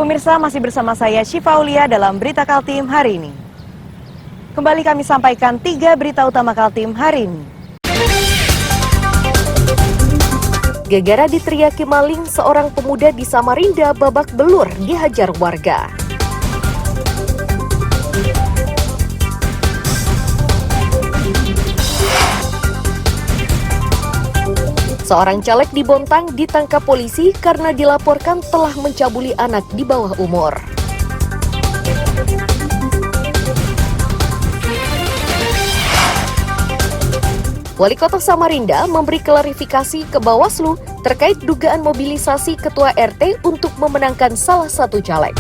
Pemirsa, masih bersama saya Syifa Aulia dalam Berita Kaltim hari ini. Kembali kami sampaikan 3 berita utama Kaltim hari ini. Gegara diteriaki maling, seorang pemuda di Samarinda babak belur dihajar warga. Seorang caleg di Bontang ditangkap polisi karena dilaporkan telah mencabuli anak di bawah umur. Wali Kota Samarinda memberi klarifikasi ke Bawaslu terkait dugaan mobilisasi Ketua RT untuk memenangkan salah satu caleg.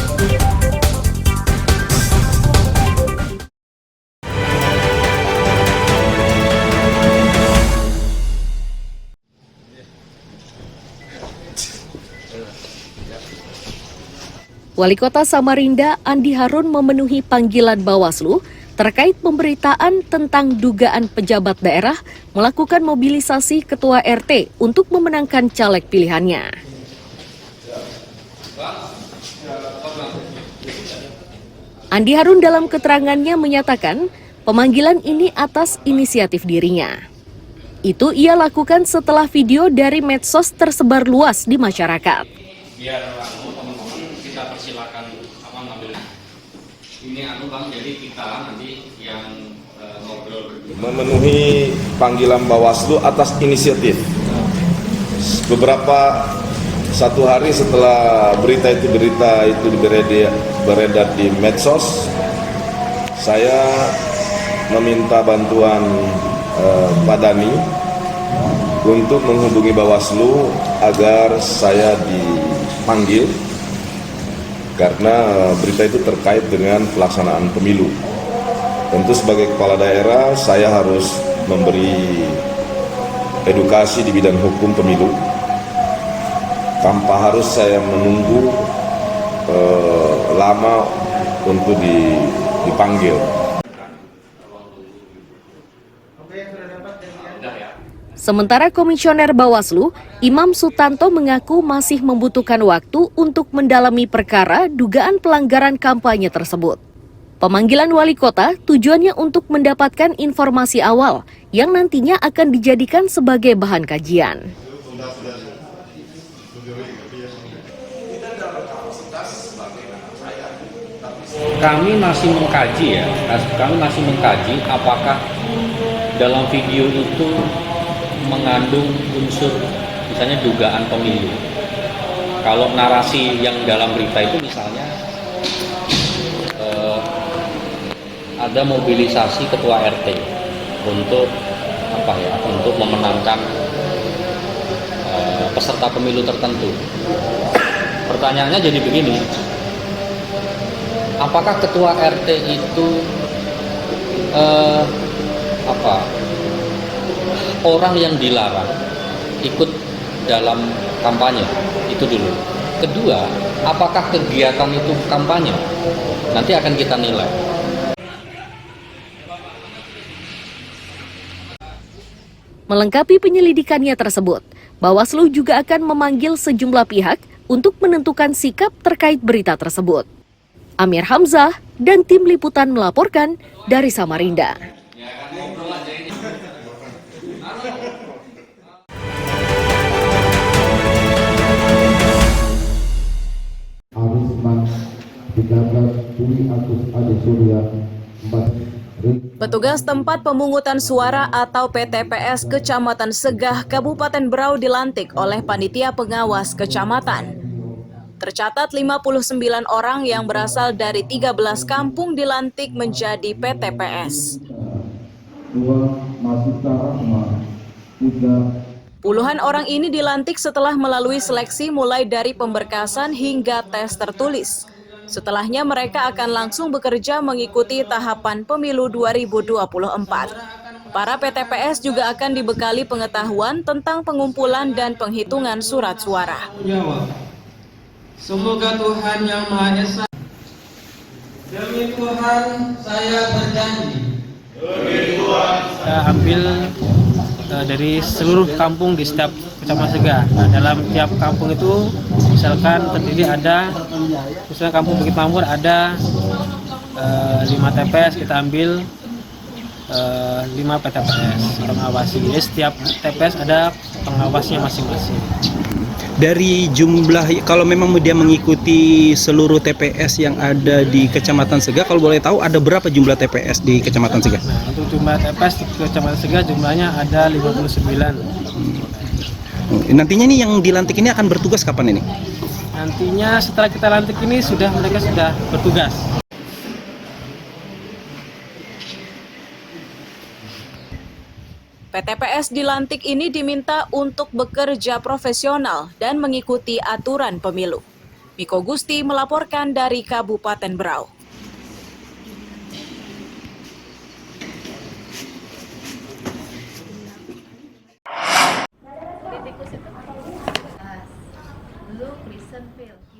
Wali Kota Samarinda Andi Harun memenuhi panggilan Bawaslu terkait pemberitaan tentang dugaan pejabat daerah melakukan mobilisasi Ketua RT untuk memenangkan caleg pilihannya. Andi Harun dalam keterangannya menyatakan pemanggilan ini atas inisiatif dirinya. Itu ia lakukan setelah video dari medsos tersebar luas di masyarakat. Biar teman-teman kita persilakan ngambil. Ini Bang, jadi kita nanti yang ngobrol berdua. Memenuhi panggilan Bawaslu atas inisiatif. Satu hari setelah berita itu beredar di medsos, saya meminta bantuan Pak Dani untuk menghubungi Bawaslu agar saya dipanggil karena berita itu terkait dengan pelaksanaan pemilu. Tentu sebagai kepala daerah saya harus memberi edukasi di bidang hukum pemilu tanpa harus saya menunggu lama untuk dipanggil. Sementara Komisioner Bawaslu, Imam Sutanto mengaku masih membutuhkan waktu untuk mendalami perkara dugaan pelanggaran kampanye tersebut. Pemanggilan wali kota tujuannya untuk mendapatkan informasi awal yang nantinya akan dijadikan sebagai bahan kajian. Kami masih mengkaji apakah dalam video itu mengandung unsur misalnya dugaan pemilu. Kalau narasi yang dalam berita itu misalnya ada mobilisasi ketua RT untuk untuk memenangkan peserta pemilu tertentu. Pertanyaannya jadi begini, apakah ketua RT itu orang yang dilarang ikut dalam kampanye? Itu dulu. Kedua, apakah kegiatan itu kampanye? Nanti akan kita nilai. Melengkapi penyelidikannya tersebut, Bawaslu juga akan memanggil sejumlah pihak untuk menentukan sikap terkait berita tersebut. Amir Hamzah dan tim liputan melaporkan dari Samarinda. Petugas tempat pemungutan suara atau PTPS Kecamatan Segah, Kabupaten Berau dilantik oleh Panitia Pengawas Kecamatan. Tercatat 59 orang yang berasal dari 13 kampung dilantik menjadi PTPS. Puluhan orang ini dilantik setelah melalui seleksi mulai dari pemberkasan hingga tes tertulis. Setelahnya mereka akan langsung bekerja mengikuti tahapan pemilu 2024. Para PTPS juga akan dibekali pengetahuan tentang pengumpulan dan penghitungan surat suara. Semoga Tuhan Yang Maha Esa. Demi Tuhan saya berjanji. Demi Tuhan saya ambil dari seluruh kampung di setiap kecamatan Sega. Nah, dalam tiap kampung itu misalkan terdiri ada, misalnya kampung Bukit Mamur ada 5 TPS, kita ambil 5 PTPS pengawasi. Jadi setiap TPS ada pengawasnya masing-masing. Dari jumlah, kalau memang dia mengikuti seluruh TPS yang ada di Kecamatan Sega, kalau boleh tahu ada berapa jumlah TPS di Kecamatan Sega? Nah, untuk jumlah TPS di Kecamatan Sega jumlahnya ada 59. Nantinya nih yang dilantik ini akan bertugas kapan ini? Nantinya setelah kita lantik ini mereka sudah bertugas. PTPS dilantik ini diminta untuk bekerja profesional dan mengikuti aturan pemilu. Miko Gusti melaporkan dari Kabupaten Berau.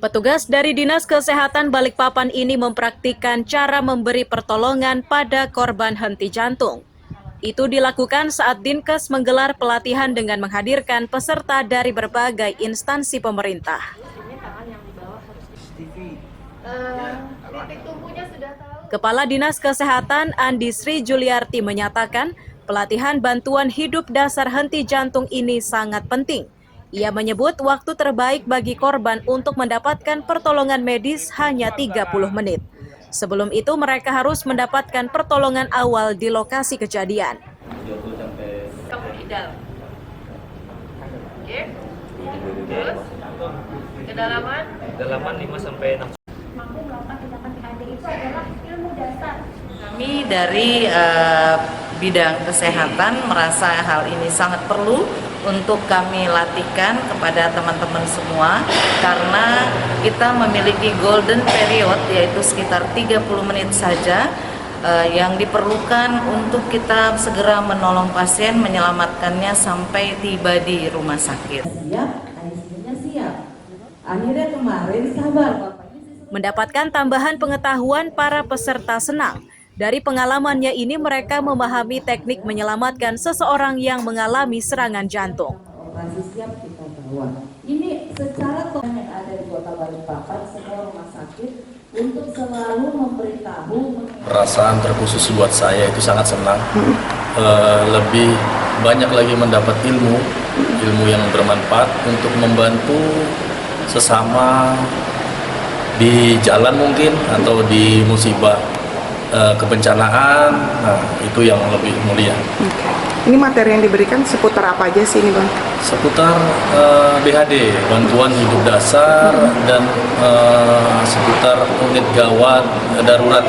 Petugas dari Dinas Kesehatan Balikpapan ini mempraktikkan cara memberi pertolongan pada korban henti jantung. Itu dilakukan saat Dinkes menggelar pelatihan dengan menghadirkan peserta dari berbagai instansi pemerintah. Kepala Dinas Kesehatan Andi Sri Juliarti menyatakan pelatihan bantuan hidup dasar henti jantung ini sangat penting. Ia menyebut waktu terbaik bagi korban untuk mendapatkan pertolongan medis hanya 30 menit. Sebelum itu mereka harus mendapatkan pertolongan awal di lokasi kejadian. Kamu di dalam. Oke. Terus kedalaman? Kedalaman 5 sampai 6. Mampu melakukan tindakan PAD itu adalah ilmu dasar. Kami dari bidang kesehatan merasa hal ini sangat perlu untuk kami latihkan kepada teman-teman semua karena kita memiliki golden period yaitu sekitar 30 menit saja yang diperlukan untuk kita segera menolong pasien, menyelamatkannya sampai tiba di rumah sakit. Siap, ICU-nya siap. Akhirnya kemarin sabar. Mendapatkan tambahan pengetahuan para peserta senang. Dari pengalamannya ini mereka memahami teknik menyelamatkan seseorang yang mengalami serangan jantung. Operasi siap kita bawa. Ini secara yang ada di Kota Balikpapan semua rumah sakit untuk selalu memberitahu. Perasaan terkhusus buat saya itu sangat senang. Lebih banyak lagi mendapat ilmu yang bermanfaat untuk membantu sesama di jalan mungkin atau di musibah. Kebencanaan, nah itu yang lebih mulia. Ini materi yang diberikan seputar apa aja sih ini Bang? Seputar BHD, bantuan hidup dasar, dan seputar unit gawat darurat.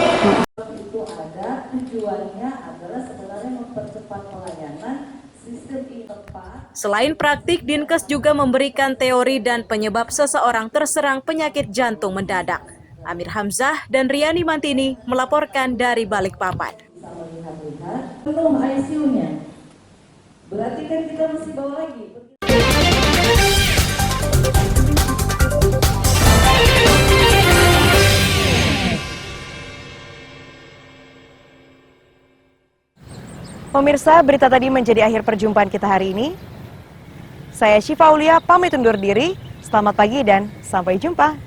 Itu ada tujuannya adalah sebenarnya mempercepat pelayanan sistem ini tepat. Selain praktik, Dinkes juga memberikan teori dan penyebab seseorang terserang penyakit jantung mendadak. Amir Hamzah dan Riani Mantini melaporkan dari Balikpapan. Belum ICU-nya. Berarti kan kita mesti bawa lagi. Pemirsa, berita tadi menjadi akhir perjumpaan kita hari ini. Saya Syifa Aulia pamit undur diri. Selamat pagi dan sampai jumpa.